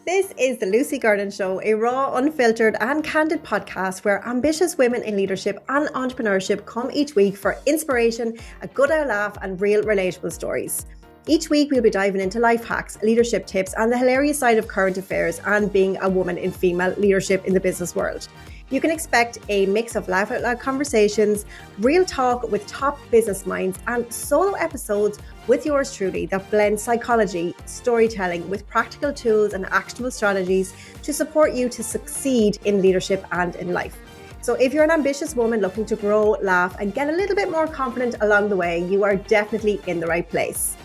This is the Lucy Gernon Show, a raw, unfiltered and candid podcast where ambitious women in leadership and entrepreneurship come each week for inspiration, a good old laugh and real relatable stories. Each week we'll be diving into life hacks, leadership tips and the hilarious side of current affairs and being a woman in female leadership in the business world. You can expect a mix of laugh out loud conversations, real talk with top business minds and solo episodes with yours truly that blend psychology, storytelling with practical tools and actionable strategies to support you to succeed in leadership and in life. So if you're an ambitious woman looking to grow, laugh and get a little bit more confident along the way, you are definitely in the right place.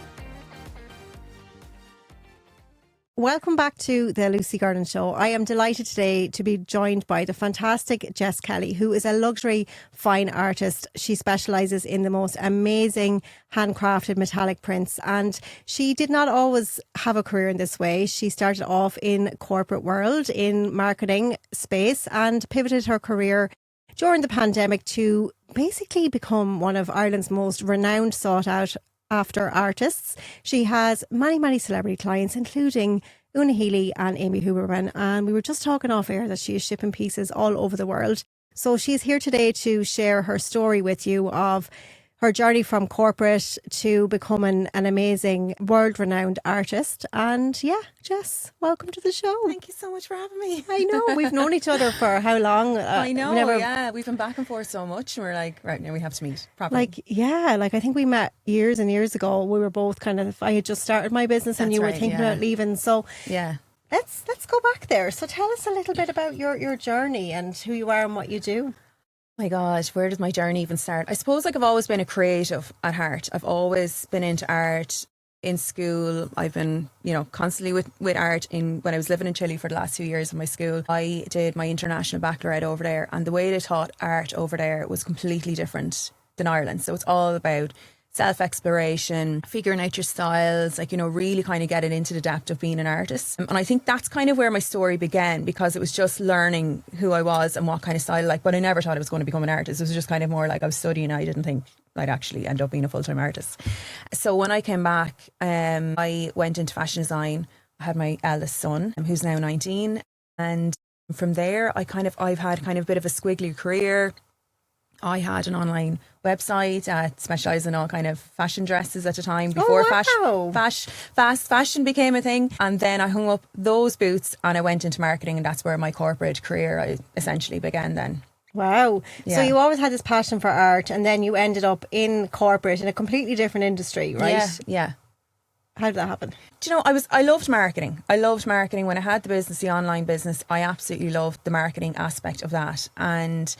Welcome back to the Lucy Gernon Show. I am delighted today to be joined by the fantastic Jess Kelly, who is a luxury fine artist. She specialises in the most amazing handcrafted metallic prints, and she did not always have a career in this way. She started off in corporate world, in marketing space, and pivoted her career during the pandemic to basically become one of Ireland's most renowned, sought out after artists. She has many celebrity clients, including Una Healy and Amy Huberman, and we were just talking off air that she is shipping pieces all over the world. So she's here today to share her story with you of her journey from corporate to becoming an amazing world-renowned artist. And yeah, Jess, welcome to the show. Thank you so much for having me. I know, we've known each other for how long? I know, yeah. We've been back and forth so much and we're like, right, now we have to meet properly. I think we met years and years ago. We were both I had just started my business and you were thinking about leaving. So yeah. Let's go back there. So tell us a little bit about your journey and who you are and what you do. My God, where did my journey even start? I suppose I've always been a creative at heart. I've always been into art. In school, I've been, constantly with art. When I was living in Chile for the last 2 years of my school, I did my international baccalaureate over there, and the way they taught art over there was completely different than Ireland. So it's all about self-exploration, figuring out your styles, really kind of getting into the depth of being an artist. And I think that's kind of where my story began, because it was just learning who I was and what kind of style I like. But I never thought I was going to become an artist. It was just kind of more like I was studying. I didn't think I'd actually end up being a full-time artist. So when I came back, I went into fashion design. I had my eldest son, who's now 19. And from there, I've had kind of a bit of a squiggly career. I had an online website that specialised in all kind of fashion dresses at the time before fast fashion became a thing. And then I hung up those boots and I went into marketing, and that's where my corporate career essentially began then. Wow. Yeah. So you always had this passion for art, and then you ended up in corporate in a completely different industry, right? Yeah. How did that happen? Do you know, I loved marketing. I loved marketing. When I had the business, the online business, I absolutely loved the marketing aspect of that. And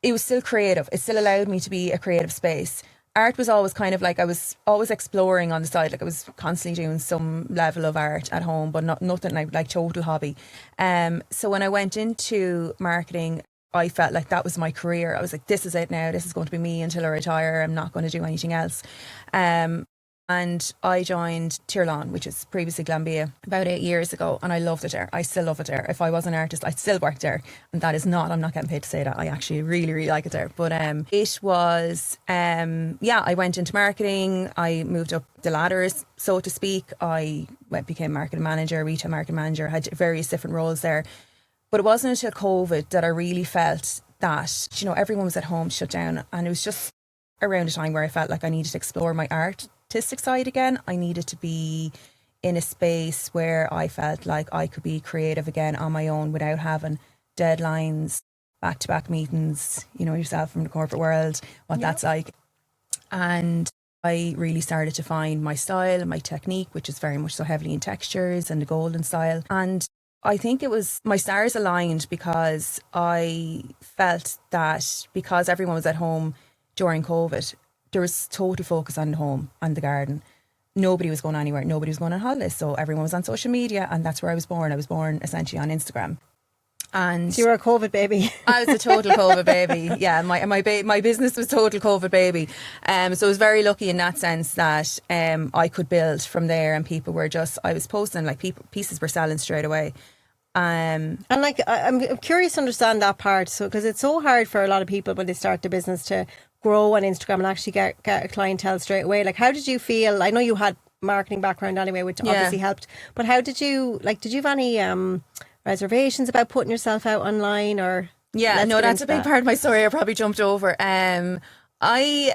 it was still creative. It still allowed me to be a creative space. Art was always kind of like, I was always exploring on the side. Like I was constantly doing some level of art at home, but nothing like total hobby. So when I went into marketing, I felt like that was my career. I was like, this is it now. This is going to be me until I retire. I'm not going to do anything else. And I joined Tirlán, which is previously Glanbia, about 8 years ago. And I loved it there. I still love it there. If I was an artist, I'd still work there. And I'm not getting paid to say that. I actually really like it there. But it was, I went into marketing. I moved up the ladders, so to speak. I became marketing manager, retail marketing manager, had various different roles there. But it wasn't until COVID that I really felt that, everyone was at home, shut down. And it was just around a time where I felt like I needed to explore my artistic side again. I needed to be in a space where I felt like I could be creative again on my own without having deadlines, back-to-back meetings, yourself from the corporate world, what that's like. And I really started to find my style and my technique, which is very much so heavily in textures and the golden style. And I think it was my stars aligned because I felt that because everyone was at home during COVID, there was total focus on the home and the garden. Nobody was going anywhere. Nobody was going on holidays. So everyone was on social media, and that's where I was born. I was born essentially on Instagram. And so you were a COVID baby. I was a total COVID baby. Yeah, my business was total COVID baby. So I was very lucky in that sense that I could build from there, and people were I was posting, pieces were selling straight away. And I'm curious to understand that part. So because it's so hard for a lot of people when they start their business to grow on Instagram and actually get a clientele straight away. Like, how did you feel? I know you had marketing background anyway, which obviously helped. But how did you have any reservations about putting yourself out online, or? Yeah, no, that's a big part of my story I probably jumped over. I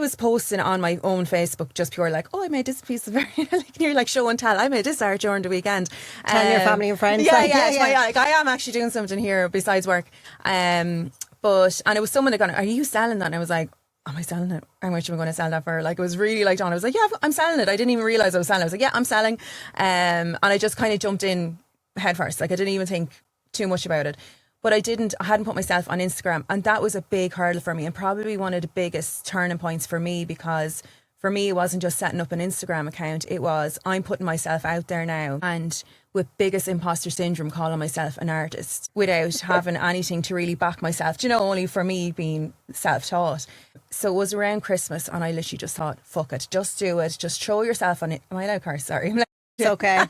was posting on my own Facebook just pure like, oh, I made this piece of very like near like show and tell. I made this art during the weekend. Tell your family and friends. Yeah. Like, I am actually doing something here besides work. And it was someone that gone, are you selling that? And I was like, am I selling it? How much am I going to sell that for? Like, it was really like John. I was like, yeah, I'm selling it. I didn't even realise I was selling it. I was like, yeah, I'm selling. And I just kind of jumped in head first. Like, I didn't even think too much about it. But I hadn't put myself on Instagram. And that was a big hurdle for me, and probably one of the biggest turning points for me, because for me, it wasn't just setting up an Instagram account. It was, I'm putting myself out there now, and with biggest imposter syndrome, calling myself an artist without having anything to really back myself, only for me being self-taught. So it was around Christmas, and I literally just thought, fuck it, just do it. Just throw yourself on it. Am I allowed curse? Sorry. It's okay.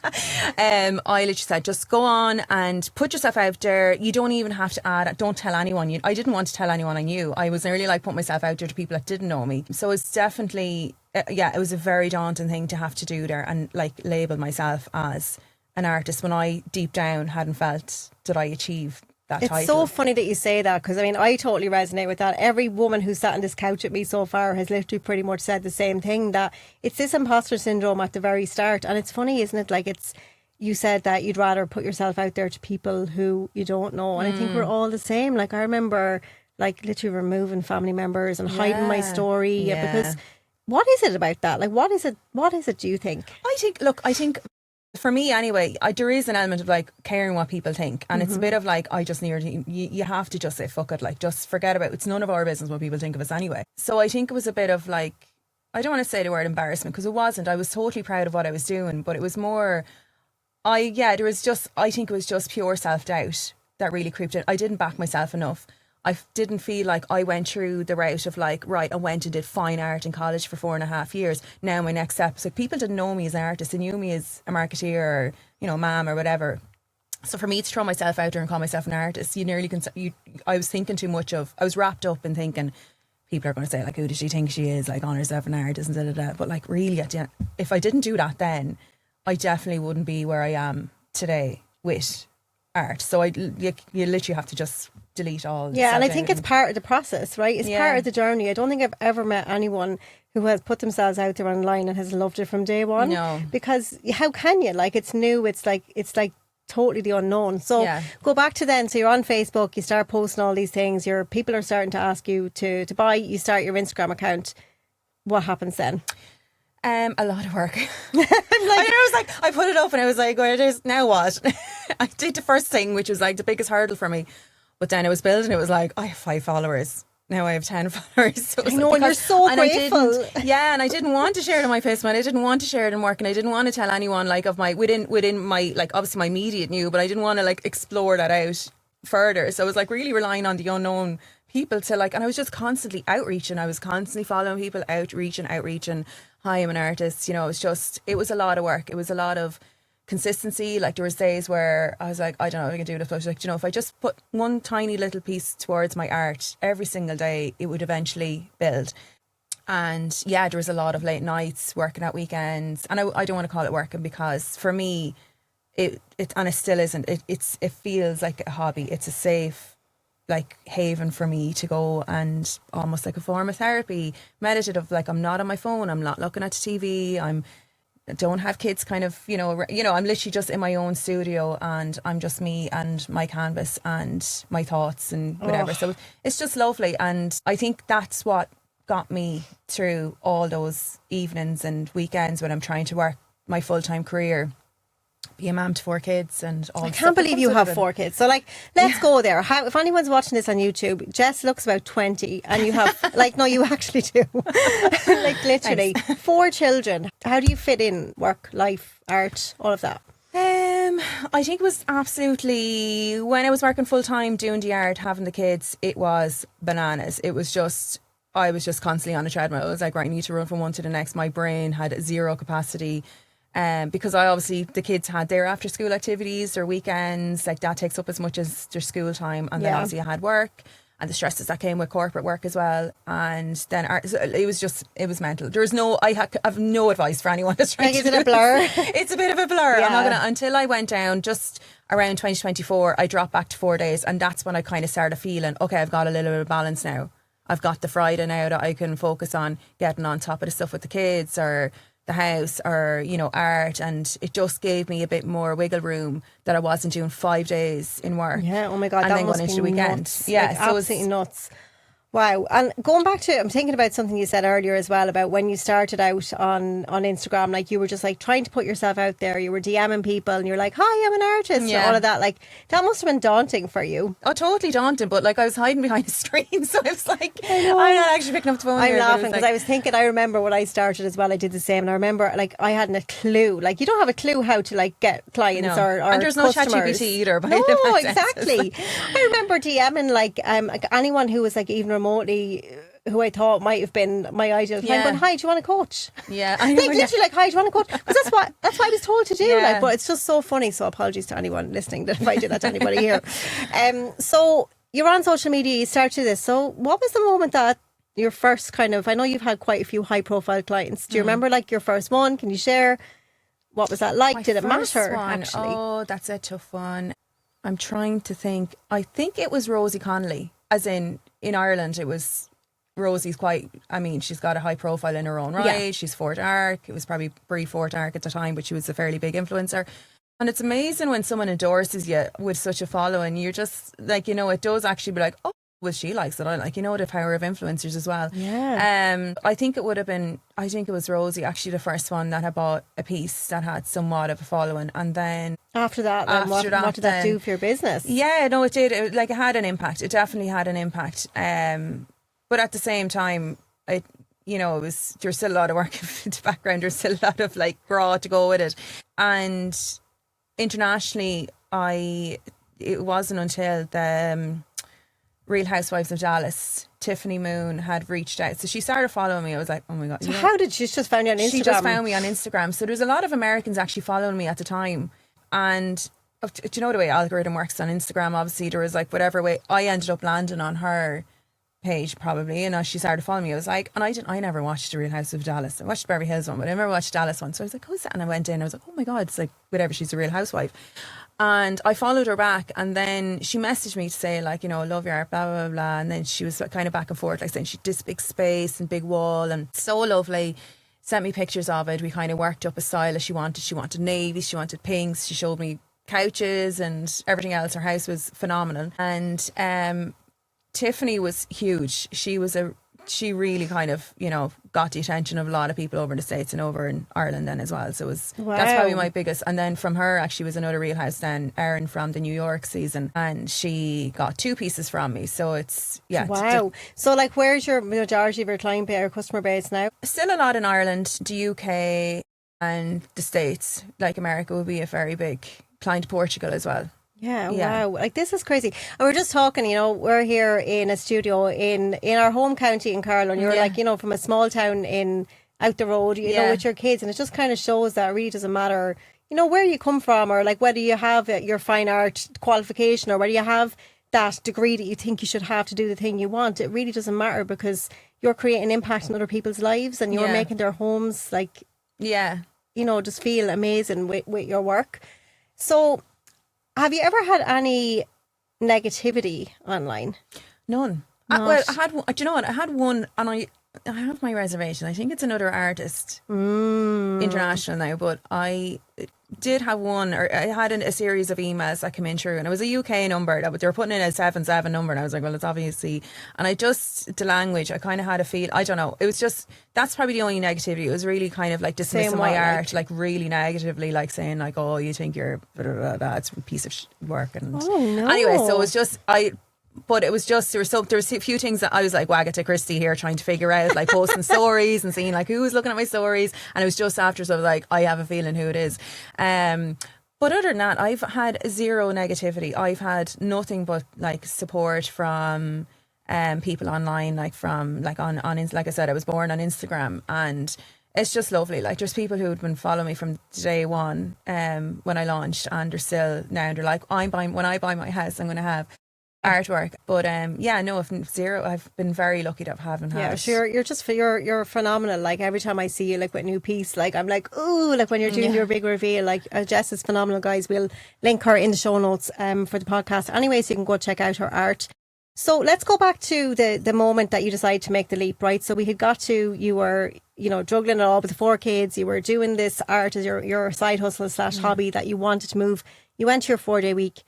I literally said, just go on and put yourself out there. You don't even have to don't tell anyone. I didn't want to tell anyone I knew. I was nearly like putting myself out there to people that didn't know me. So it's definitely, it was a very daunting thing to have to do there and like label myself as an artist when I deep down hadn't felt that I achieved that title. It's so funny that you say that, because I mean, I totally resonate with that. Every woman who's sat on this couch with me so far has literally pretty much said the same thing, that it's this imposter syndrome at the very start. And it's funny, isn't it? Like, you said that you'd rather put yourself out there to people who you don't know. And I think we're all the same. Like, I remember like literally removing family members and hiding my story because what is it about that? Like, what is it, do you think? I think for me anyway, there is an element of like caring what people think, and it's a bit of like, I just need you have to just say fuck it, like just forget about it. It's none of our business what people think of us anyway. So I think it was a bit of like, I don't want to say the word embarrassment, because it wasn't. I was totally proud of what I was doing, but it was more, I think it was just pure self-doubt that really creeped in. I didn't back myself enough. I didn't feel like I went through the route of like, right, I went and did fine art in college for 4.5 years. Now my next step is like, people didn't know me as an artist. They knew me as a marketeer or, ma'am or whatever. So for me to throw myself out there and call myself an artist, I was thinking too much of, I was wrapped up in thinking, people are going to say like, who does she think she is? Like, on herself an artist and da-da-da. But like, really, if I didn't do that then, I definitely wouldn't be where I am today with art. So you literally have to just delete all. Yeah, and I think it's part of the process, right? It's part of the journey. I don't think I've ever met anyone who has put themselves out there online and has loved it from day one. No, because how can you? Like, it's new. It's like totally the unknown. So go back to then. So you're on Facebook. You start posting all these things. People are starting to ask you to buy. You start your Instagram account. What happens then? A lot of work. I put it up and I was like, well, now what? I did the first thing, which was like the biggest hurdle for me. But then I was building, it was like, I have 5 followers. Now I have 10 followers. So I know, and you're so grateful. And I didn't want to share it on my Facebook. I didn't want to share it in work, and I didn't want to tell anyone like of my within my, like, obviously my immediate knew, but I didn't want to like explore that out further. So I was like really relying on the unknown people to like, and I was just constantly outreaching. I was constantly following people, outreaching. Hi, I'm an artist. It was a lot of work. It was a lot of consistency. Like, there was days where I was like, I don't know if I can do this, but I was like, if I just put one tiny little piece towards my art every single day, it would eventually build. And there was a lot of late nights, working at weekends, and I don't want to call it working, because for me it and it still isn't, it feels like a hobby. It's a safe like haven for me to go, and almost like a form of therapy, meditative. Like, I'm not on my phone, I'm not looking at the TV, I don't have kids kind of, I'm literally just in my own studio, and I'm just me and my canvas and my thoughts and whatever. So it's just lovely. And I think that's what got me through all those evenings and weekends when I'm trying to work my full-time career, be a mum to 4 kids and all. I can't believe you have 4 kids. So like, let's go there. If anyone's watching this on YouTube, Jess looks about 20, and you have like, no, you actually do. Like, literally. Thanks. 4 children. How do you fit in work, life, art, all of that? I think it was absolutely, when I was working full time doing the art, having the kids, it was bananas. It was just, I was just constantly on a treadmill. I was like, right, I need to run from one to the next. My brain had zero capacity. Because the kids had their after school activities or weekends, like that takes up as much as their school time, and then obviously I had work, and the stresses that came with corporate work as well. And then it was mental. There's no, I have no advice for anyone that's trying Like, to is it a blur? It's a bit of a blur. Yeah. I'm not gonna, until I went down just around 2024, I dropped back to 4 days, and that's when I kind of started feeling, okay, I've got a little bit of balance now. I've got the Friday now that I can focus on getting on top of the stuff with the kids or the house or, you know, art, and it just gave me a bit more wiggle room that I wasn't doing 5 days in work. Yeah, oh my God, and that then must going into be the weekend. nuts. Yeah, Like, so absolutely nuts. Wow. And going back to, I'm thinking about something you said earlier as well about when you started out on Instagram, like you were just like trying to put yourself out there. You were DMing people and you're like, hi, I'm an artist. And Yeah. all of that. Like, that must have been daunting for you. Oh, totally daunting, but like I was hiding behind the screen, so I was like, know. I'm not actually picking up the phone. I'm here, but it laughing was because like, I was thinking, I remember when I started as well, I did the same. And I remember like I hadn't a clue. Like, you don't have a clue how to like get clients no. or And there's no customers. ChatGPT either. By No, the way. exactly. I remember DMing like anyone who was like even remotely who I thought might have been my ideal client, Yeah. going, hi, do you want a coach? Yeah, Like, literally like, hi, do you want a coach? Because that's what I was told to do. Yeah. Like, but it's just so funny. So apologies to anyone listening that if I did that to anybody here. So you're on social media, you started this. So what was the moment that your first kind of, I know you've had quite a few high profile clients. Do you remember like your first one? Can you share? What was that like? My Did it first matter one, actually? Oh, that's a tough one. I'm trying to think. I think it was Rosie Connolly, as in Ireland. It was Rosie's quite. I mean, she's got a high profile in her own right. Yeah. She's Fort Arc. It was probably Brie Fort Arc at the time, but she was a fairly big influencer. And it's amazing when someone endorses you with such a following. You're just like, you know, it does actually be like, oh, well, she likes it. I like, you know, the power of influencers as well. Yeah. I think it would have been, I think it was Rosie actually the first one that had bought a piece that had somewhat of a following. And then After that, then what did that do for your business? yeah, no, it did. It had an impact. It definitely had an impact. But at the same time, there's still a lot of work in the background. There's still a lot of like raw to go with it. And internationally, it wasn't until the Real Housewives of Dallas, Tiffany Moon had reached out. So she started following me. I was like, oh my God. So how did she just found you on Instagram? She just found me on Instagram. So there's a lot of Americans actually following me at the time. And do you know the way algorithm works on Instagram? Obviously, there was like whatever way I ended up landing on her page probably, and as she started following me, I was like, and I never watched the Real House of Dallas. I watched the Beverly Hills one, but I never watched Dallas one. So I was like, who's that? And I went in, I was like, oh my God, it's like whatever, she's a real housewife. And I followed her back, and then she messaged me to say like, you know, I love your art, blah, blah, blah. And then she was kind of back and forth, like saying she did this big space and big wall and so lovely. Sent me pictures of it. We kind of worked up a style as she wanted. She wanted navies, she wanted pinks. She showed me couches and everything else. Her house was phenomenal. And Tiffany was huge. She really kind of, you know, got the attention of a lot of people over in the States and over in Ireland then as well. So that's probably my biggest. And then from her actually was another Real House then, Erin from the New York season, and she got 2 pieces from me. So it's, yeah. Wow. So like, where's your majority of your client base or customer base now? Still a lot in Ireland, the UK and the States. Like America would be a very big client, Portugal as well. Yeah, Yeah. wow. Like, this is crazy. And we're just talking, you know, we're here in a studio in our home county in Carlow, and you're Yeah. like, you know, from a small town in out the road, you know, Yeah. with your kids. And it just kind of shows that it really doesn't matter, you know, where you come from, or like whether you have your fine art qualification or whether you have that degree that you think you should have to do the thing you want. It really doesn't matter, because you're creating impact in other people's lives, and you're Yeah. making their homes, like, Yeah. you know, just feel amazing with your work. So have you ever had any negativity online? None. Not. Well, I had one. Do you know what? I had one, and I have my reservation. I think it's another artist, international now, but I did have one, or I had a series of emails that came in through, and it was a UK number that they were putting in a 77 number, and I was like, well, it's obviously, and I just, the language, I kind of had a feel, I don't know, it was just, that's probably the only negativity. It was really kind of like dismissing my art, like really negatively, like saying like, oh, you think you're blah, blah, blah, blah, it's a piece of work, and anyway, so it was just, but it was just, there was a few things that I was like Wagatha Christie here trying to figure out, like posting stories and seeing like who was looking at my stories, and it was just after, so I was like, I have a feeling who it is. But other than that, I've had zero negativity. I've had nothing but like support from people online, like from like on like I said, I was born on Instagram, and it's just lovely. Like, there's people who had been following me from day one when I launched, and they're still now, and they're like, when I buy my house, I'm going to have artwork. But no, I've zero. I've been very lucky to have had. Yeah, sure. You're phenomenal. Like every time I see you, like with a new piece, like I'm like, ooh, like when you're doing your big reveal, like Jess is phenomenal, guys. We'll link her in the show notes for the podcast. Anyway, so you can go check out her art. So let's go back to the moment that you decided to make the leap, right? So we had got to, you were, juggling it all with the 4 kids. You were doing this art as your side hustle / hobby that you wanted to move. You went to your 4-day week.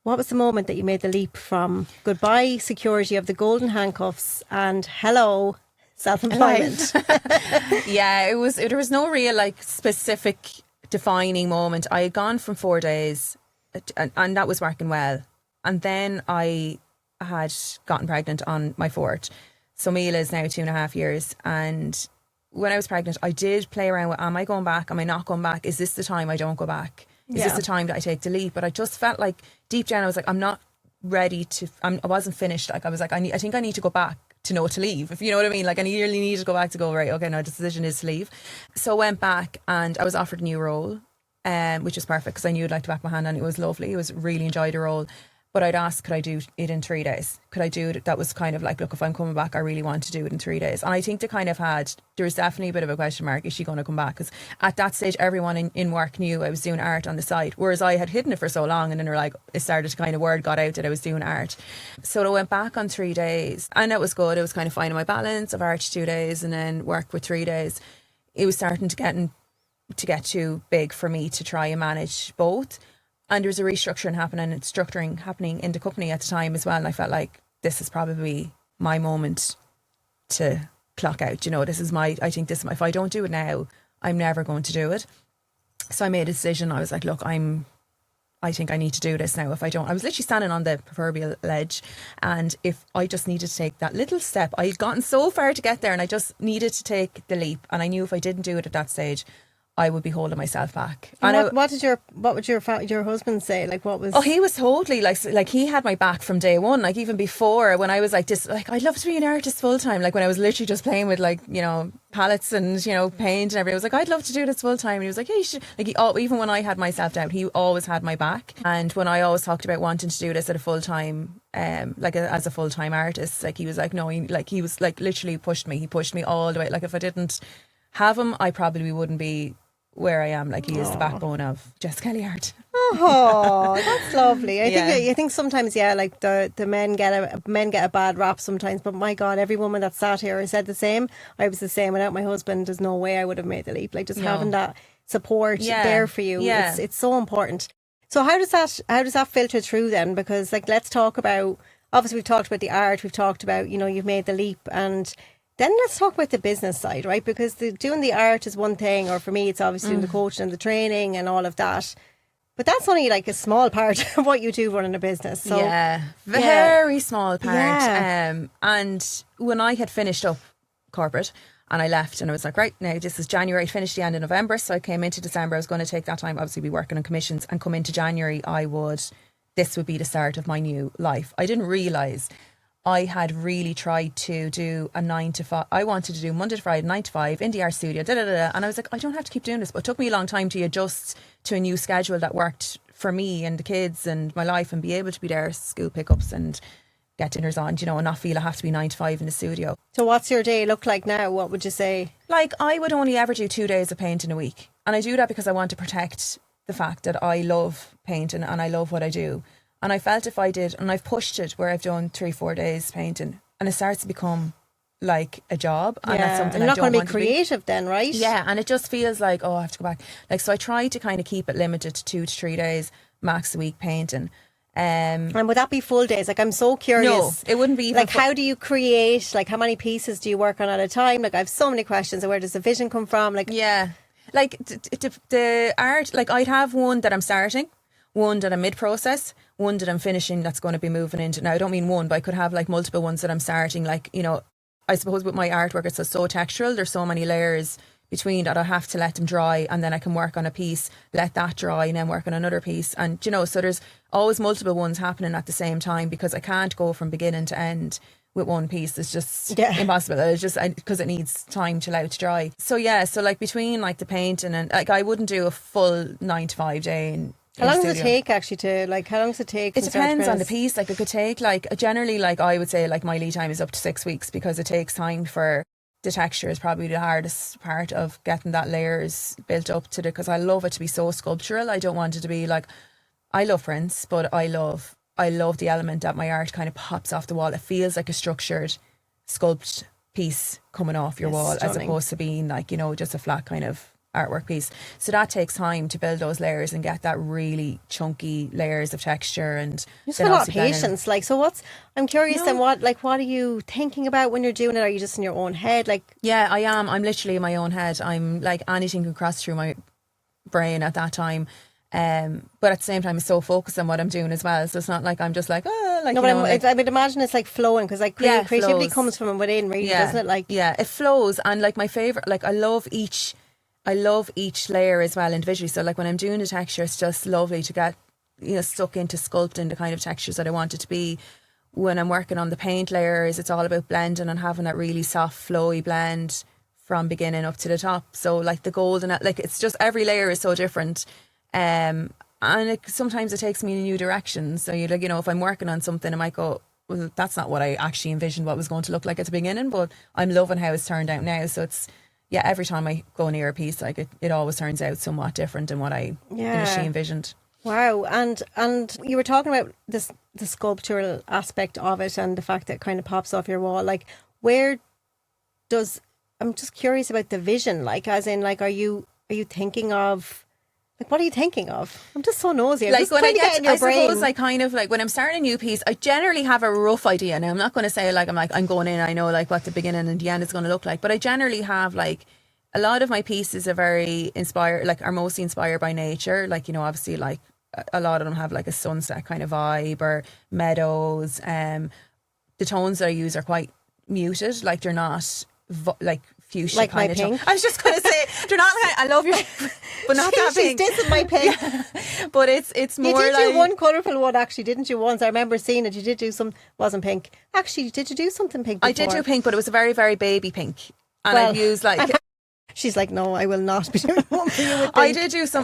What was the moment that you made the leap from goodbye security of the golden handcuffs and hello self-employment? Yeah, there was no real like specific defining moment. I had gone from 4 days and that was working well. And then I had gotten pregnant on my 4th. So Mila is now 2.5 years. And when I was pregnant, I did play around with, am I going back? Am I not going back? Is this the time I don't go back? Is this the time that I take the leap? But I just felt like deep down I was like, I'm not ready to, I wasn't finished. Like I was like, I think I need to go back to know to leave, if you know what I mean. Like I really needed to go back to go, right, okay, now the decision is to leave. So I went back and I was offered a new role, which was perfect because I knew I'd like to back my hand on it. It was lovely. It was really enjoyed the role. But I'd asked, could I do it in 3 days? Could I do it? That was kind of like, look, if I'm coming back, I really want to do it in 3 days. And I think there was definitely a bit of a question mark, is she going to come back? Because at that stage, everyone in work knew I was doing art on the side, whereas I had hidden it for so long. And then it started to kind of, word got out that I was doing art. So I went back on 3 days and it was good. It was kind of finding my balance of art 2 days and then work with 3 days. It was starting to get too big for me to try and manage both. And there was a structuring happening in the company at the time as well. And I felt like this is probably my moment to clock out. If I don't do it now, I'm never going to do it. So I made a decision. I was like, look, I think I need to do this now. If I don't, I was literally standing on the proverbial ledge. And if I just needed to take that little step, I had gotten so far to get there and I just needed to take the leap. And I knew if I didn't do it at that stage, I would be holding myself back. And what would your husband say? Like, what was? Oh, he was totally like he had my back from day one. Like even before, when I was like this, like I'd love to be an artist full time. Like when I was literally just playing with palettes and paint and everything. I was like, I'd love to do this full time. And he was like, yeah, you should. Like even when I had my self doubt, he always had my back. And when I always talked about wanting to do this at a full time, as a full time artist, like he was like, no, he was like literally pushed me. He pushed me all the way. Like if I didn't have him, I probably wouldn't be where I am. Like he is the backbone of Jess Kelly art. Oh, that's lovely. I think sometimes, like the men get a bad rap sometimes, but my God, every woman that sat here said the same. I was the same. Without my husband, there's no way I would have made the leap. Like just having that support there for you, it's so important. So how does that filter through then? Because like let's talk about, obviously we've talked about the art, we've talked about you've made the leap, and then let's talk about the business side, right? Because doing the art is one thing, or for me, it's obviously doing the coaching and the training and all of that. But that's only like a small part of what you do running a business. So, very small part. Yeah. And when I had finished up corporate and I left and I was like, right, now this is January, finished the end of November. So I came into December, I was going to take that time, obviously be working on commissions, and come into January, this would be the start of my new life. I didn't realise I had really tried to do a 9 to 5. I wanted to do Monday to Friday, 9 to 5 in the art studio, and I was like, I don't have to keep doing this. But it took me a long time to adjust to a new schedule that worked for me and the kids and my life, and be able to be there, school pickups and get dinners on, and not feel I have to be 9 to 5 in the studio. So what's your day look like now? What would you say? Like I would only ever do 2 days of painting a week. And I do that because I want to protect the fact that I love painting and I love what I do. And I felt if I did, and I've pushed it where I've done 3-4 days painting, and it starts to become like a job, and that's something you're not going to be want creative then, right? Yeah, and it just feels like, I have to go back. Like, so I try to kind of keep it limited to 2 to 3 days max a week painting. And would that be full days? Like, I'm so curious. No, it wouldn't be. Like, how do you create? Like, how many pieces do you work on at a time? Like, I have so many questions. Where does the vision come from? Like, yeah, like the art. Like, I'd have one that I'm starting, one that I'm mid-process, one that I'm finishing that's going to be moving into. Now, I don't mean one, but I could have like multiple ones that I'm starting. Like, I suppose with my artwork, it's so textural. There's so many layers between that I have to let them dry, and then I can work on a piece, let that dry, and then work on another piece. And, so there's always multiple ones happening at the same time, because I can't go from beginning to end with one piece. It's just impossible. It's just because it needs time to allow it to dry. So like between like the painting and like I wouldn't do a full 9 to 5 day How long does it take actually to, like, how long does it take? It depends on the piece. Like, it could take, like, generally, like, I would say, like, my lead time is up to 6 weeks, because it takes time for the texture is probably the hardest part of getting that layers built up to because I love it to be so sculptural. I don't want it to be like, I love prints, but I love the element that my art kind of pops off the wall. It feels like a structured, sculpted piece coming off your wall, stunning. as opposed to being like, you know, just a flat kind of artwork piece. So that takes time to build those layers and get that really chunky layers of texture. And just a lot of patience. Like, so I'm curious then, what are you thinking about when you're doing it? Are you just in your own head? Like, yeah, I am. I'm literally in my own head. I'm like, anything can cross through my brain at that time. But at the same time, I'm so focused on what I'm doing as well. So it's not like I'm just like, like, no, but I would imagine it's like flowing, because like creativity comes from within, really, doesn't it? Like, yeah, it flows. And like, my favorite, like, I love each layer as well individually. So like, when I'm doing the texture, it's just lovely to get, you know, stuck into sculpting the kind of textures that I want it to be. When I'm working on the paint layers, it's all about blending and having that really soft, flowy blend from beginning up to the top. So like the golden, like, it's just, every layer is so different. And sometimes it takes me in a new direction. So you like, you know, if I'm working on something, I might go, well, that's not what I actually envisioned what was going to look like at the beginning, but I'm loving how it's turned out now. So it's, yeah, every time I go near a piece, like, it always turns out somewhat different than what I initially envisioned. Wow. And you were talking about the sculptural aspect of it and the fact that it kind of pops off your wall. Like, I'm just curious about the vision, like, as in, like, are you thinking of, like, what are you thinking of? I'm just so nosy. I'm like, just when trying to get in your brain. suppose, like, kind of like, when I'm starting a new piece, I generally have a rough idea. Now, I'm not going to say like I'm going in, I know like what the beginning and the end is going to look like, but I generally have, like, a lot of my pieces are very inspired, like, are mostly inspired by nature. Like, you know, obviously, like, a lot of them have like a sunset kind of vibe, or meadows. The tones that I use are quite muted, like, they're not like fuchsia like kind my of pink. tone. I was just going to say, they're not. I love your, but not that pink. This is my pink. Yeah. But it's more. You did like, do one colourful one, actually, didn't you? Once I remember seeing it. You did do some, wasn't pink. Actually, did you do something pink before? I did do pink, but it was a very, very baby pink, and Well, I've used like. She's like, no, I will not be doing one for you with pink.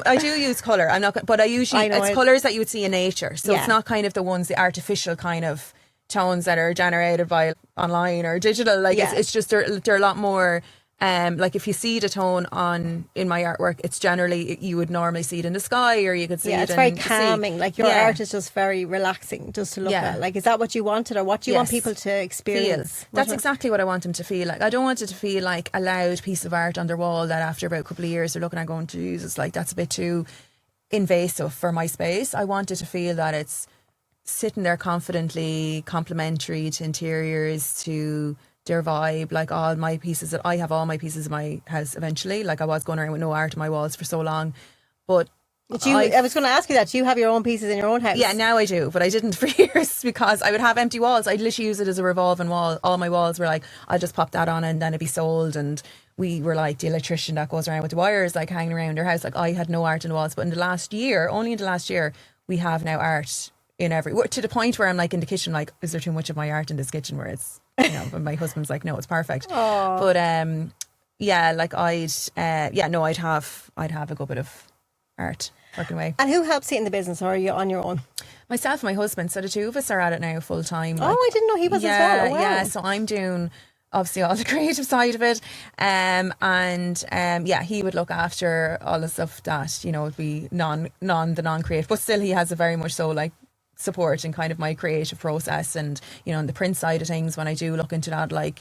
I do use colour. I'm not, but I usually, it's colours that you would see in nature. So it's not kind of the ones, the artificial kind of tones that are generated by online or digital. Like, it's just, they're a lot more. Like, if you see the tone in my artwork, it's generally, you would normally see it in the sky, or you could see it. It's very calming. Like, your art is just very relaxing just to look at. Like, is that what you wanted, or what do you want people to experience? That's exactly what I want them to feel like. I don't want it to feel like a loud piece of art on their wall that after about a couple of years they're looking at going, Jesus, like, that's a bit too invasive for my space. I want it to feel that it's sitting there confidently, complementary to interiors, to their vibe. Like, all my pieces in my house eventually. Like, I was going around with no art on my walls for so long, but I was going to ask you that. Do you have your own pieces in your own house? Yeah, now I do, but I didn't for years, because I would have empty walls. I'd literally use it as a revolving wall. All my walls were like, I'll just pop that on and then it'd be sold. And we were like the electrician that goes around with the wires, like, hanging around our house. Like, I had no art in the walls, but only in the last year, we have now art in to the point where I'm like, in the kitchen, like, is there too much of my art in this kitchen, where it's, you know, but my husband's like, no, it's perfect. Aww. But yeah, like, I'd have a good bit of art working away. And who helps you in the business, or are you on your own? Myself and my husband. So the two of us are at it now full time. Like, I didn't know he was as well. Oh, wow. Yeah, so I'm doing obviously all the creative side of it, and he would look after all the stuff that, you know, would be non-creative, but still he has a very much so, like, support in kind of my creative process. And, you know, on the print side of things, when I do look into that, like,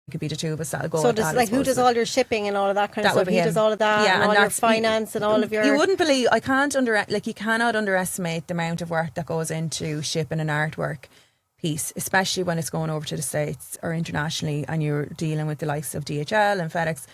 it could be the two of us that'll go. So does, like, who does all your shipping and all of that kind of stuff? He does all of that, and all your finance and all of your... You wouldn't believe, you cannot underestimate the amount of work that goes into shipping an artwork piece, especially when it's going over to the States or internationally, and you're dealing with the likes of DHL and FedEx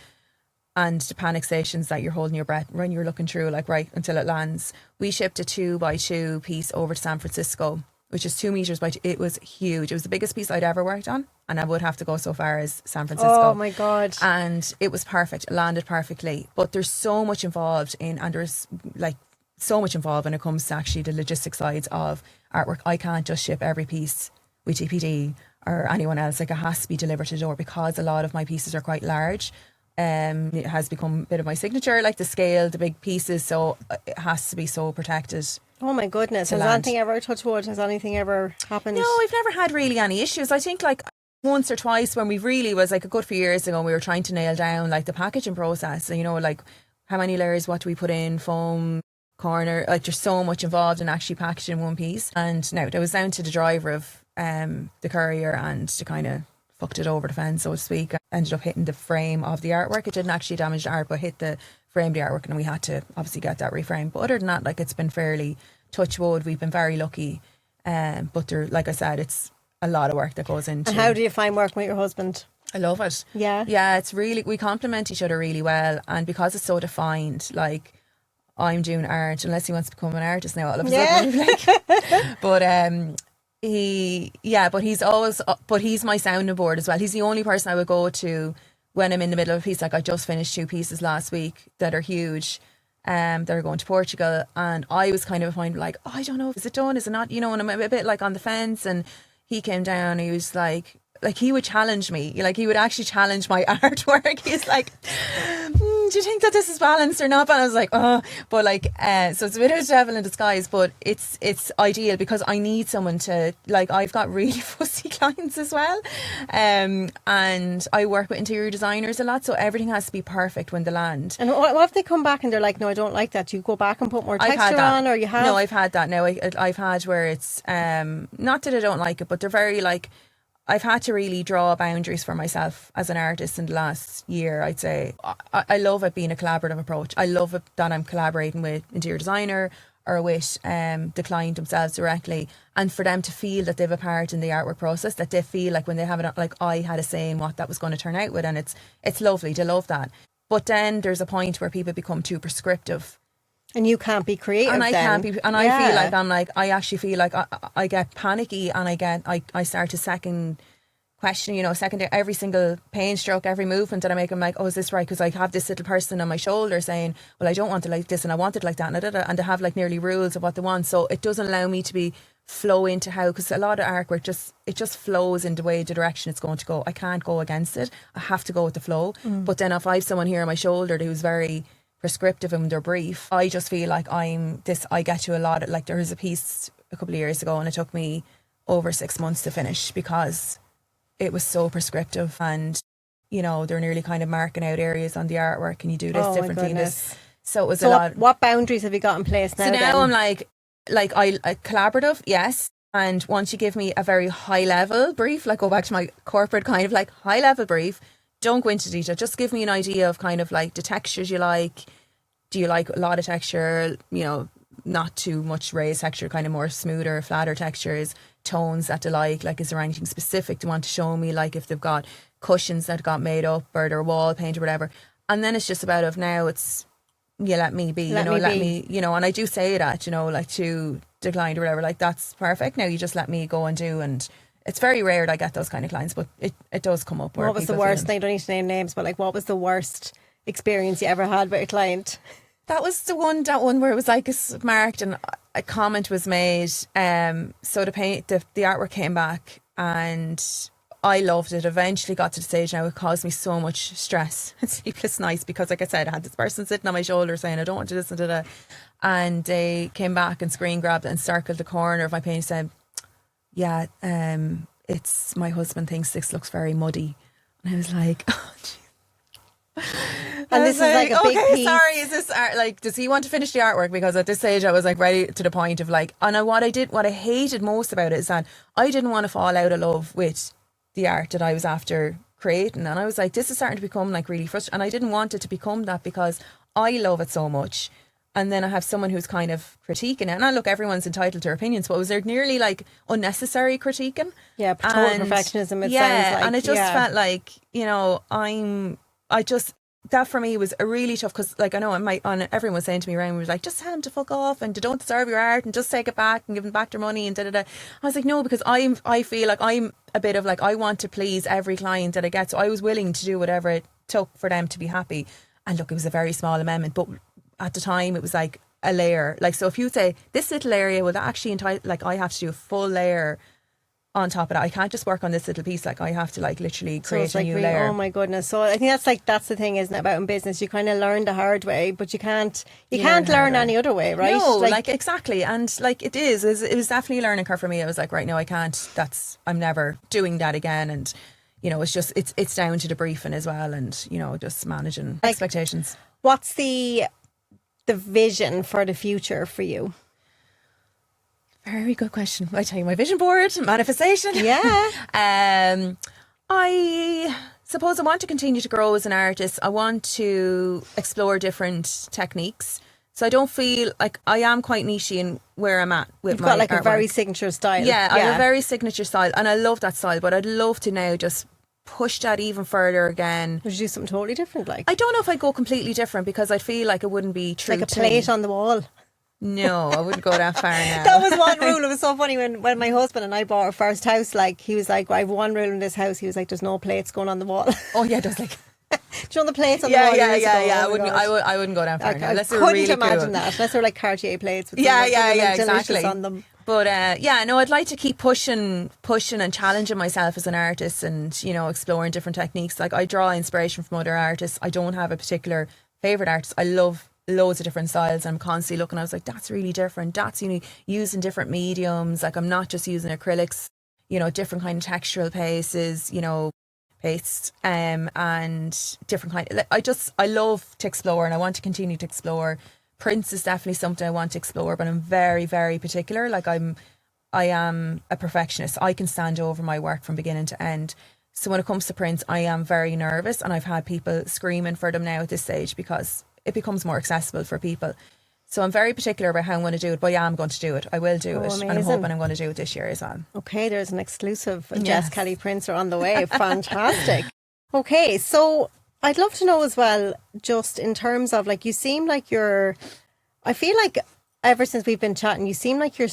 and the panic stations that you're holding your breath when you're looking through, like, right until it lands. We shipped a 2x2 piece over to San Francisco, which is 2 meters by 2. It was huge. It was the biggest piece I'd ever worked on, and I would have to go so far as San Francisco. Oh my God. And it was perfect. It landed perfectly. But there's so much involved and there's like so much involved when it comes to actually the logistic sides of artwork. I can't just ship every piece with TPD or anyone else. Like, it has to be delivered to the door, because a lot of my pieces are quite large. It has become a bit of my signature, like the scale, the big pieces, so it has to be so protected. Oh my goodness. Has anything ever, touch wood, has anything ever happened? No, I've never had really any issues. I think like once or twice when we really was like a good few years ago, we were trying to nail down like the packaging process. And, you know, like how many layers, what do we put in, foam, corner, like there's so much involved in actually packaging one piece. And now that was down to the driver of the courier, and to kind of fucked it over the fence, so to speak. I ended up hitting the frame of the artwork. It didn't actually damage the art, but hit the frame of the artwork, and we had to obviously get that reframed. But other than that, like it's been fairly, touch wood, we've been very lucky. But there, like I said, it's a lot of work that goes into. And how do you find working with your husband? I love it. Yeah, it's really, we complement each other really well, and because it's so defined, like I'm doing art, unless he wants to become an artist now all of a sudden. Like, but he's my sounding board as well. He's the only person I would go to when I'm in the middle of a piece. Like I just finished 2 pieces last week that are huge. They're going to Portugal, and I was kind of a point like, oh, I don't know, is it done, is it not, you know, and I'm a bit like on the fence. And he came down, he was like he would challenge me, like he would actually challenge my artwork. He's like, do you think that this is balanced or not? And I was like, oh, but like, so it's a bit of a devil in disguise, but it's ideal because I need someone to, like, I've got really fussy clients as well, and I work with interior designers a lot, so everything has to be perfect when they land. And what if they come back and they're like, no, I don't like that? Do you go back and put more texture on, or you have? No, I've had that now. I've had where it's not that I don't like it, but they're very like, I've had to really draw boundaries for myself as an artist in the last year, I'd say. I love it being a collaborative approach. I love it that I'm collaborating with interior designer or with the client themselves directly, and for them to feel that they have a part in the artwork process, that they feel like when they have it, like I had a say in what that was going to turn out with, and it's lovely. They love that. But then there's a point where people become too prescriptive. And you can't be creative, and I then. can't be, and I feel like I actually feel like I get panicky, and I start to second every single paint stroke, every movement that I make. I'm like, oh, is this right? Because I have this little person on my shoulder saying, well, I don't want it like this, and I want it like that, and they have like nearly rules of what they want. So it doesn't allow me to flow into how, because a lot of artwork just flows in the way, the direction it's going to go. I can't go against it. I have to go with the flow. But then if I have someone here on my shoulder who's very prescriptive in their brief, I just feel like I get to a lot of, like, there was a piece a couple of years ago and it took me over 6 months to finish because it was so prescriptive, and you know, they're nearly kind of marking out areas on the artwork, and you do this differently, so it was a lot. What boundaries have you got in place now? So now I'm like I collaborative, yes. And once you give me a very high level brief, like go back to my corporate kind of like high level brief, don't go into detail. Just give me an idea of kind of like the textures you like. Do you like a lot of texture? You know, not too much raised texture, kind of more smoother, flatter textures, tones that they like. Like, is there anything specific they want to show me? Like if they've got cushions that got made up or their wall paint or whatever. And then it's just about of now it's, you let me be, let me, you know, and I do say that, you know, like to the client or whatever, like that's perfect. Now you just let me go and do, and it's very rare that I get those kind of clients, but it does come up. What was the worst? I don't need to name names, but like, what was the worst experience you ever had with a client? That was that one where it was like it's marked and a comment was made. So the artwork came back and I loved it. Eventually got to the stage now it caused me so much stress and sleepless nights because, like I said, I had this person sitting on my shoulder saying I don't want to do this and da da. And they came back and screen grabbed it and circled the corner of my page and said, yeah, it's my husband thinks this looks very muddy. And I was like, oh, geez. And this is like a big piece. Sorry, is this art, like, does he want to finish the artwork? Because at this stage I was like ready to the point of like, and what I hated most about it is that I didn't want to fall out of love with the art that I was after creating, and I was like, this is starting to become like really frustrating, and I didn't want it to become that because I love it so much. And then I have someone who's kind of critiquing it, and I look, everyone's entitled to their opinions, but was there nearly like unnecessary critiquing? Yeah, total perfectionism. It sounds like, and it just felt like, you know, that for me was a really tough, because like I know everyone was saying to me around, was like, just tell them to fuck off and they don't deserve your art and just take it back and give them back their money and da da da. I was like, no, because I feel like I'm a bit of like, I want to please every client that I get, so I was willing to do whatever it took for them to be happy. And look, it was a very small amendment, but at the time it was like a layer. Like, so if you say this little area, well, that actually like I have to do a full layer on top of that. I can't just work on this little piece. Like I have to like literally So create it's a like new really, layer. oh my goodness. So I think that's the thing, isn't it, about in business? You kind of learn the hard way, but you can't learn harder. any other way, right? No, like exactly. And like it was definitely a learning curve for me. I was like, right, no, I can't. I'm never doing that again. And you know, it's just it's down to the briefing as well, and you know, just managing expectations. What's the vision for the future for you? Very good question. I tell you, my vision board, manifestation. Yeah. I suppose I want to continue to grow as an artist. I want to explore different techniques. So I don't feel like I am quite nichey in where I'm at with You've my got like artwork. a very signature style. Yeah, I have a very signature style, and I love that style. But I'd love to now just push that even further again. Would you do something totally different? Like, I don't know if I'd go completely different, because I feel like it wouldn't be true. like a plate on the wall. No, I wouldn't go that far now. That was one rule. It was so funny when my husband and I bought our first house. Like, he was like, I have one rule in this house. He was like, there's no plates going on the wall. Oh yeah, there's like. Do you know the plates on the wall? Yeah. Oh, I wouldn't go that far now. I Unless they were couldn't really imagine cool. that. Unless they were like Cartier plates with Yeah, delicious exactly. on them. But no, I'd like to keep pushing and challenging myself as an artist, and you know, exploring different techniques. Like I draw inspiration from other artists. I don't have a particular favourite artist. I love loads of different styles. I'm constantly looking. I was like, that's really different. That's, you know, using different mediums. Like I'm not just using acrylics. You know, different kind of textural pastes. You know, paste and different kind. I love to explore, and I want to continue to explore. Prints is definitely something I want to explore, but I'm very, very particular. Like I am a perfectionist. I can stand over my work from beginning to end. So when it comes to prints, I am very nervous, and I've had people screaming for them now at this stage because it becomes more accessible for people. So I'm very particular about how I'm going to do it, but yeah, I'm going to do it. I will do it. Amazing. And I'm hoping I'm going to do it this year as well. Okay, there's an exclusive Jess Yes. Kelly prints are on the way. Fantastic. Okay, so I'd love to know as well, just in terms of like, you seem like I feel like ever since we've been chatting, you seem like you're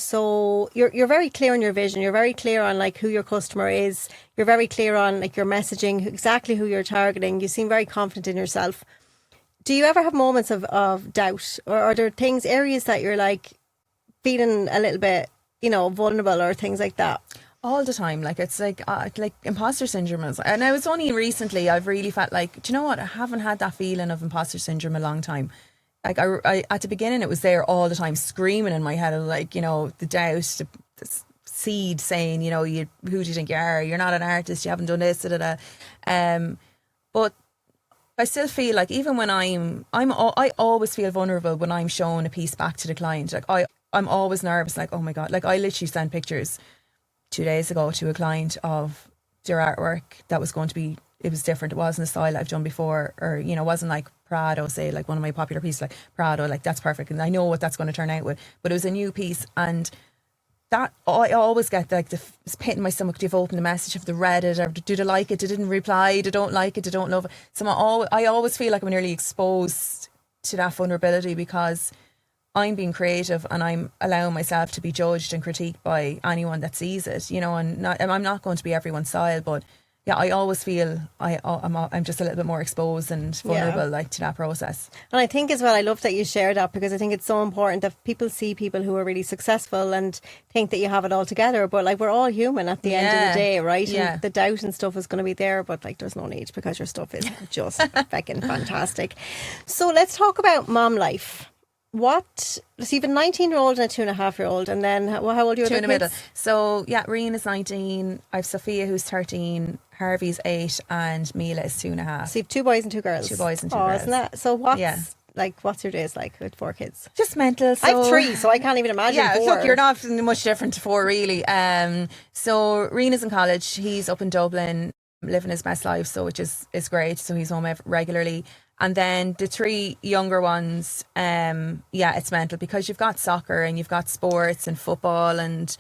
very clear on your vision. You're very clear on like who your customer is. You're very clear on like your messaging, exactly who you're targeting. You seem very confident in yourself. Do you ever have moments of doubt, or are there areas that you're like feeling a little bit, you know, vulnerable or things like that? All the time. Like it's like imposter syndrome is, and I was only recently I've really felt like, do you know what, I haven't had that feeling of imposter syndrome a long time. Like I at the beginning it was there all the time, screaming in my head of like, you know, the doubt, the seed saying, you know, who do you think you are, you're not an artist, you haven't done this, but I still feel like even when I always feel vulnerable when I'm showing a piece back to the client. Like I'm always nervous, like, oh my God, like I literally sent pictures 2 days ago to a client of their artwork that was going to be, it was different. It wasn't a style I've done before, or, you know, it wasn't like Prado, say, like one of my popular pieces, like Prado, like that's perfect. And I know what that's going to turn out with, but it was a new piece. And that, I always get like the pit in my stomach. Do you open the message? Have they read it? Or do they like it? They didn't reply? They don't like it? They don't love it? So I always feel like I'm nearly exposed to that vulnerability, because I'm being creative and I'm allowing myself to be judged and critiqued by anyone that sees it, you know, and I'm not going to be everyone's style, but yeah, I always feel I'm just a little bit more exposed and vulnerable, like, to that process. And I think as well, I love that you share that, because I think it's so important that people see people who are really successful and think that you have it all together, but like, we're all human at the end of the day, right? Yeah. And the doubt and stuff is going to be there, but like, there's no need, because your stuff is just fucking fantastic. So let's talk about mom life. So you've a 19-year-old and a 2.5-year-old, and then how old are you? Two in the middle. So yeah, Reen is 19. I've Sophia who's 13. Harvey's 8, and Mila is 2.5. So you have 2 boys and 2 girls. 2 boys and 2 girls. Isn't that so? What's your days like with 4 kids? Just mental. So, I have 3, so I can't even imagine. Yeah, 4. look, you're not much different to 4, really. So Reen is in college. He's up in Dublin, living his best life, so which is great. So he's home regularly. And then the 3 younger ones, it's mental, because you've got soccer and you've got sports and football, and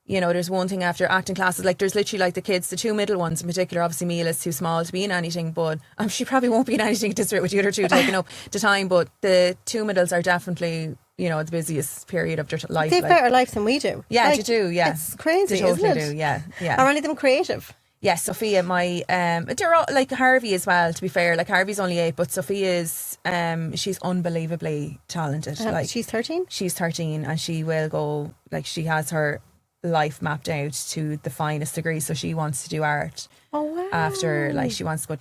you know, there's one thing after acting classes. Like, there's literally like the kids, the 2 middle ones in particular. Obviously, Mila's too small to be in anything, but she probably won't be in anything at this rate with the other 2 taking up the time. But the 2 middles are definitely, you know, the busiest period of their life. They've better life than we do. Yeah, like, they do. Yeah, it's crazy. They totally isn't it? do. Yeah. Are any of them creative? Yes, Sophia, they're all, like Harvey as well, to be fair. Like, Harvey's only 8, but Sophia's, she's unbelievably talented. She's 13? She's 13, and she will go, like, she has her life mapped out to the finest degree. So she wants to do art. Oh, wow. After, like, she wants to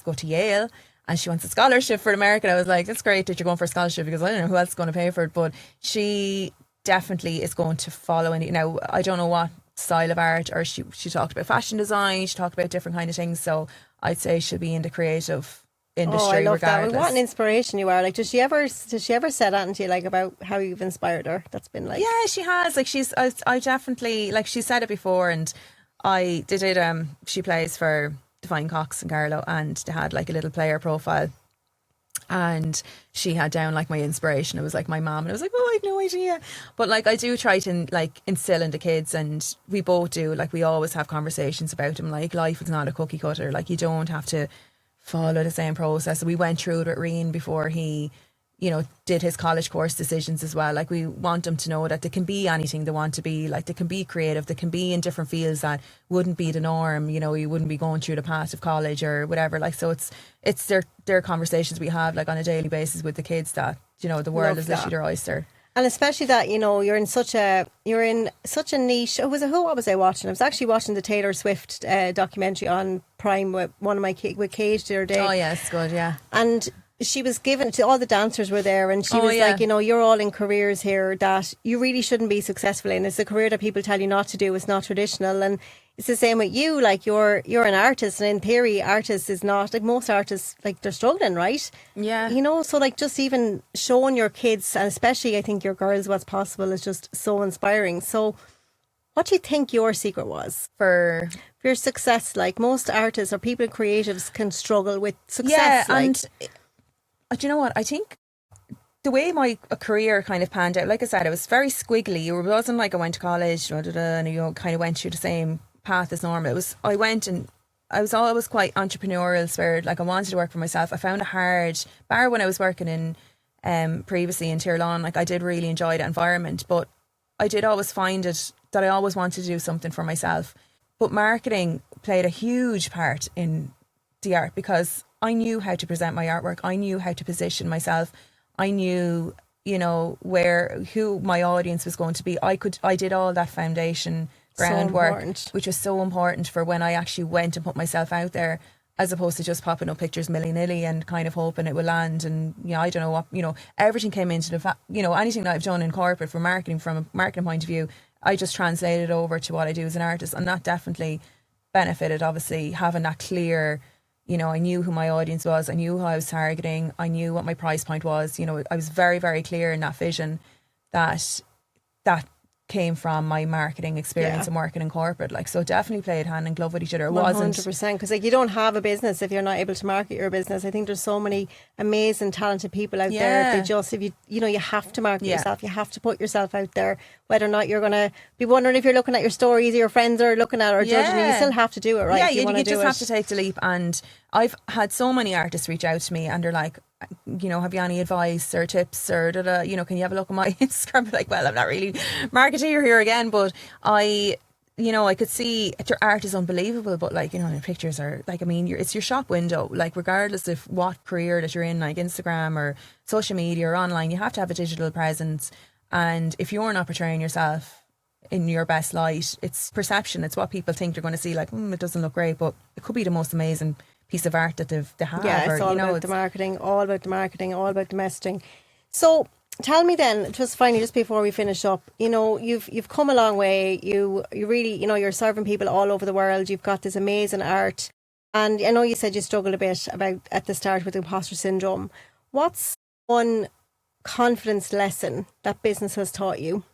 go to Yale, and she wants a scholarship for America. I was like, it's great that you're going for a scholarship, because I don't know who else is going to pay for it. But she definitely is going to follow. And now, I don't know what style of art, or she talked about fashion design, she talked about different kind of things. So I'd say she'll be in the creative industry. I love regardless. that. What an inspiration you are. Like, does she ever say that to you, like, about how you've inspired her? That's been like, yeah, she has. Like, I definitely, like, she said it before, and I did it. She plays for Define Cox and Carlo, and they had like a little player profile, and she had down like my inspiration. It was like my mom, and I was like, oh, I had no idea. But like, I do try to like instill in the kids, and we both do. Like, we always have conversations about them. Like, life is not a cookie cutter. Like, you don't have to follow the same process. We went through it with Reen before he, did his college course decisions as well. Like, we want them to know that they can be anything they want to be. Like, they can be creative, they can be in different fields that wouldn't be the norm. You wouldn't be going through the path of college or whatever. Like, so it's their conversations we have like on a daily basis with the kids, that the world is literally their oyster. And especially that, you're in such a niche. What was I watching? I was actually watching the Taylor Swift documentary on Prime with one of my with Cage the other day. Oh yes, good, yeah. And she was given to all the dancers were there, and she was like, you're all in careers here that you really shouldn't be successful in. It's a career that people tell you not to do. It's not traditional, and it's the same with you. Like, you're an artist, and in theory, artists is not like most artists. Like, they're struggling, right? Yeah. So like, just even showing your kids, and especially I think your girls, what's possible is just so inspiring. So, what do you think your secret was for your success? Like, most artists or people creatives can struggle with success. Yeah, like. and do you know what? I think the way my career kind of panned out, like I said, it was very squiggly. It wasn't like I went to college, and kind of went through the same path as normal. I went, and I was always quite entrepreneurial spirit. Like, I wanted to work for myself. I found it hard, bar when I was working in previously in Tirlawn. Like, I did really enjoy that environment, but I did always find it that I always wanted to do something for myself. But marketing played a huge part in the art, because I knew how to present my artwork. I knew how to position myself. I knew, who my audience was going to be. I did all that foundation groundwork, which was so important for when I actually went and put myself out there, as opposed to just popping up pictures willy-nilly and kind of hoping it will land. And I don't know what, everything came into the anything that I've done in corporate from a marketing point of view, I just translated over to what I do as an artist, and that definitely benefited. Obviously, having that clear, I knew who my audience was, I knew who I was targeting, I knew what my price point was. I was very, very clear in that vision that came from my marketing experience and working in corporate. Like, so definitely played hand in glove with each other. It 100%, because like, you don't have a business if you're not able to market your business. I think there's so many amazing, talented people out there. If you have to market yourself, you have to put yourself out there. Whether or not you're going to be wondering if you're looking at your stories, or your friends are looking at or judging you, you still have to do it, right? Yeah, you just have to take the leap. And I've had so many artists reach out to me, and they're like, have you any advice or tips, or can you have a look at my Instagram? Like, well, I'm not really marketeer here again, but I could see your art is unbelievable, but like, the pictures are like, it's your shop window. Like, regardless of what career that you're in, like Instagram or social media or online, you have to have a digital presence. And if you're not portraying yourself in your best light, it's perception. It's what people think they're going to see. Like, it doesn't look great, but it could be the most amazing piece of art that they have. Yeah, it's all about the marketing, all about the messaging. So tell me then, just finally, just before we finish up, you've come a long way. You really, you're serving people all over the world. You've got this amazing art, and I know you said you struggled a bit at the start with imposter syndrome. What's one confidence lesson that business has taught you?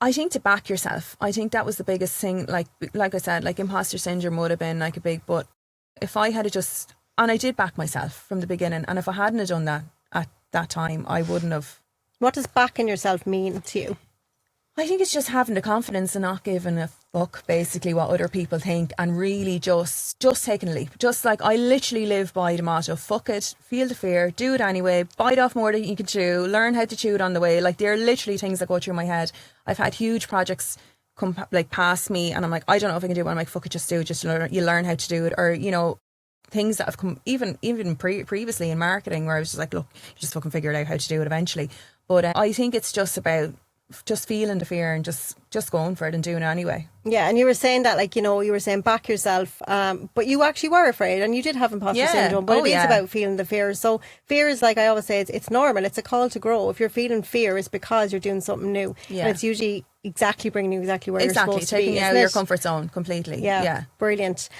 I think to back yourself. I think that was the biggest thing. Like I said, like imposter syndrome would have been like a big, but if I had and I did back myself from the beginning, and if I hadn't have done that at that time, I wouldn't have. What does backing yourself mean to you? I think it's just having the confidence and not giving a fuck, basically, what other people think, and really just taking a leap. Just like, I literally live by the motto, fuck it, feel the fear, do it anyway, bite off more than you can chew, learn how to chew it on the way. Like, they're literally things that go through my head. I've had huge projects come like past me, and I'm like, I don't know if I can do it. I'm like, fuck it, just do it. Just you learn how to do it. Or, things that have come even previously in marketing, where I was just like, look, you just fucking figure it out how to do it eventually. But I think it's just about just feeling the fear and just going for it and doing it anyway. Yeah, and you were saying that, like, you know, you were saying back yourself, but you actually were afraid and you did have imposter syndrome, but it is about feeling the fear. So fear is, like I always say, it's normal. It's a call to grow. If you're feeling fear, it's because you're doing something new. Yeah. And it's usually bringing you exactly where you're supposed to be. Taking you out of your comfort zone completely. Yeah. Brilliant.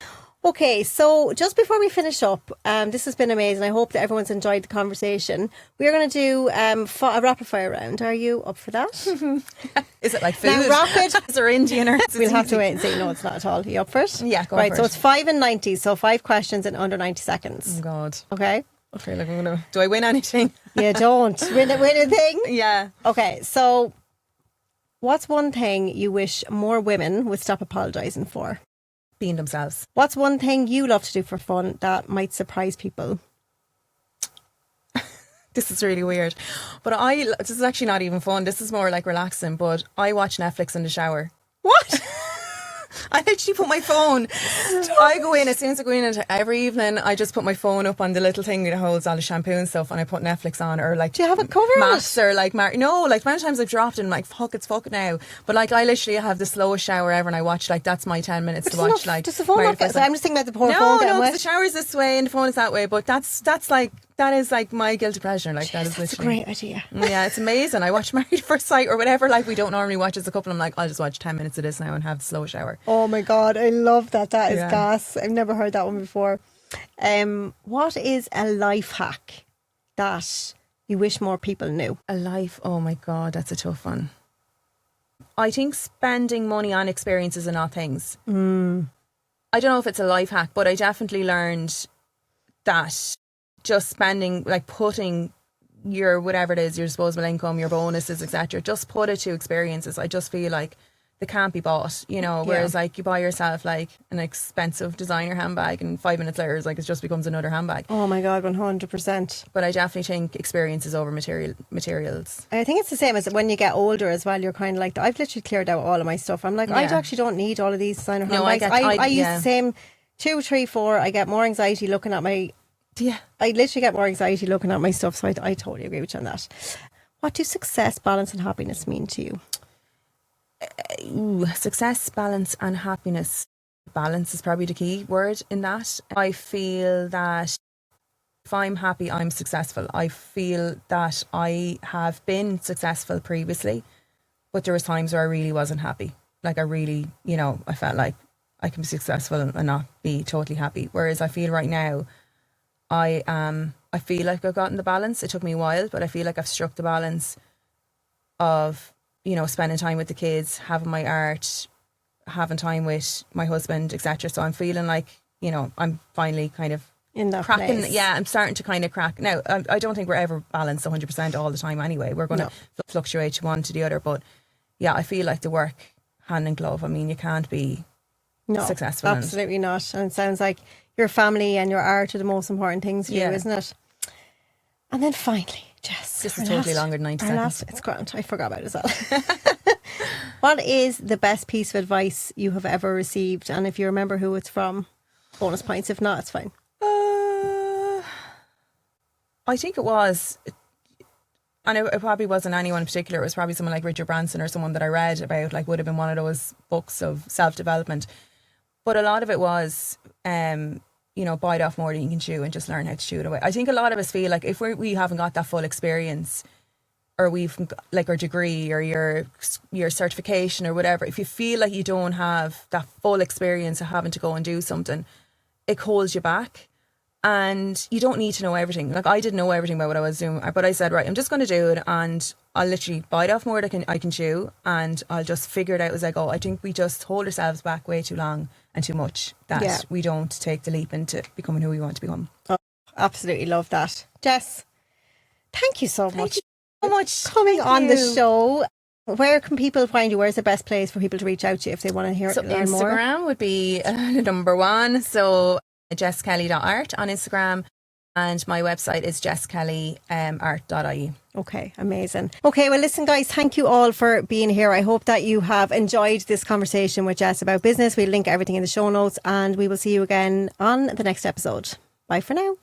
Okay, so just before we finish up, this has been amazing. I hope that everyone's enjoyed the conversation. We're going to do a rapid fire round. Are you up for that? Is it like food? Now, rapid. Is there Indian or We'll have to wait and see. No, it's not at all. Are you up for it? Yeah, go right, for so it. it's 5 and 90, so 5 questions in under 90 seconds. Oh, God. Okay. I feel like I'm going to... Do I win anything? You don't. Win a thing? Yeah. Okay, so what's one thing you wish more women would stop apologising for? Being themselves. What's one thing you love to do for fun that might surprise people? This is really weird. But this is actually not even fun. This is more like relaxing. But I watch Netflix in the shower. What? I literally put my phone. I go in, as soon as I go in every evening, I just put my phone up on the little thing that holds all the shampoo and stuff, and I put Netflix on, or like, do you have it covered? Maths or like no, like many times I've dropped it and I'm like, fuck it now. But like, I literally have the slowest shower ever, and I watch, like, that's my 10 minutes to watch. Like, does the phone not get? So I'm just thinking about the poor phone. No, because the shower's this way and the phone is that way. But that is like my guilty pleasure. Like, that's literally a great idea. Yeah, it's amazing. I watch Married at First Sight or whatever. Like, we don't normally watch as a couple. I'm like, I'll just watch 10 minutes of this now and have the slow shower. Oh my God, I love that. That is gas. I've never heard that one before. What is a life hack that you wish more people knew? Oh my God, that's a tough one. I think spending money on experiences and not things. I don't know if it's a life hack, but I definitely learned that just spending, like putting your, whatever it is, your disposable income, your bonuses, etc., just put it to experiences. I just feel like they can't be bought, you know, whereas like you buy yourself like an expensive designer handbag and 5 minutes later it's like it just becomes another handbag. Oh my God, 100%. But I definitely think experiences over materials. I think it's the same as when you get older as well. You're kind of like, I've literally cleared out all of my stuff. I'm like, I actually don't need all of these designer handbags. I use the same 2, 3, 4. I get more anxiety looking at my... Yeah. I literally get more anxiety looking at my stuff, so I totally agree with you on that. What do success, balance and happiness mean to you? Success, balance and happiness. Balance is probably the key word in that. I feel that if I'm happy, I'm successful. I feel that I have been successful previously, but there was times where I really wasn't happy. Like, I really, you know, I felt like I can be successful and not be totally happy. Whereas I feel right now, I feel like I've gotten the balance. It took me a while, but I feel like I've struck the balance of, you know, spending time with the kids, having my art, having time with my husband, etc. So I'm feeling like, you know, I'm finally kind of in that cracking. place. Yeah, I'm starting to kind of crack. Now, I don't think we're ever balanced 100% all the time anyway. We're going to fluctuate to one to the other. But yeah, I feel like the work hand in glove. I mean, you can't be successful. Absolutely not. And it sounds like your family and your art are the most important things for you, isn't it? And then finally, Jess, this is totally longer than 90 seconds. It's grand. I forgot about it as well. What is the best piece of advice you have ever received? And if you remember who it's from, bonus points. If not, it's fine. I think it was, and it probably wasn't anyone in particular. It was probably someone like Richard Branson or someone that I read about, like would have been one of those books of self-development. But a lot of it was, you know, bite off more than you can chew and just learn how to chew it away. I think a lot of us feel like if we haven't got that full experience, or we've like our degree or your certification or whatever, if you feel like you don't have that full experience of having to go and do something, it holds you back. And you don't need to know everything. Like, I didn't know everything about what I was doing, but I said, right, I'm just going to do it, and I'll literally bite off more than I can chew, and I'll just figure it out as I go. I think we just hold ourselves back way too long and too much, that we don't take the leap into becoming who we want to become. Oh, absolutely love that. Jess, thank you so much. Thank you so much coming on the show. Where can people find you? Where's the best place for people to reach out to you if they want to learn more? Instagram would be number one. So jesskelly.art on Instagram, and my website is jesskellyart.ie. Okay, amazing. Okay, well listen guys, thank you all for being here. I hope that you have enjoyed this conversation with Jess about business. We'll link everything in the show notes, and we will see you again on the next episode. Bye for now.